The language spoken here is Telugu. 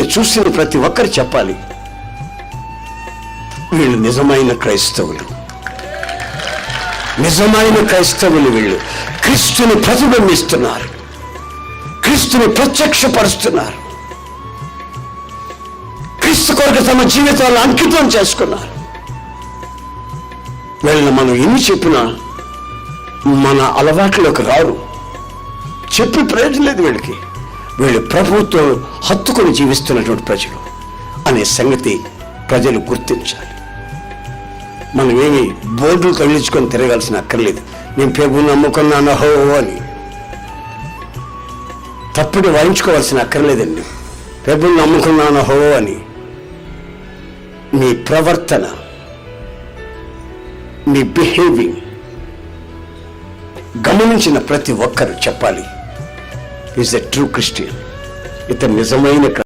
వీళ్ళని చూసిన ప్రతి ఒక్కరు చెప్పాలి, వీళ్ళు నిజమైన క్రైస్తవులు, నిజమైన క్రైస్తవులు. వీళ్ళు క్రీస్తుని ప్రతిబింబిస్తున్నారు, క్రీస్తుని ప్రత్యక్షపరుస్తున్నారు, క్రీస్తు కొరకు తమ జీవితాలను అంకితం చేసుకున్నారు. వీళ్ళని మనం ఎన్ని చెప్పినా మన అలవాట్లోకి రారు, చెప్పి ప్రయోజనం లేదు వీళ్ళకి. వీళ్ళు ప్రభుత్వం హత్తుకొని జీవిస్తున్నటువంటి ప్రజలు అనే సంగతి ప్రజలు గుర్తించాలి. మనం ఏమి బోర్డులు తగిలించుకొని తిరగాల్సిన అక్కర్లేదు. నేను ప్రభువుని నమ్ముకున్నాను హో అని తప్పుడు వాయించుకోవాల్సిన అక్కర్లేదండి. ప్రభువుని నమ్ముకున్నాను హో అని నీ ప్రవర్తన, నీ బిహేవింగ్ గమనించిన ప్రతి ఒక్కరు చెప్పాలి, ఈజ్ ఎ ట్రూ క్రిస్టియన్, ఇతను నిజమైన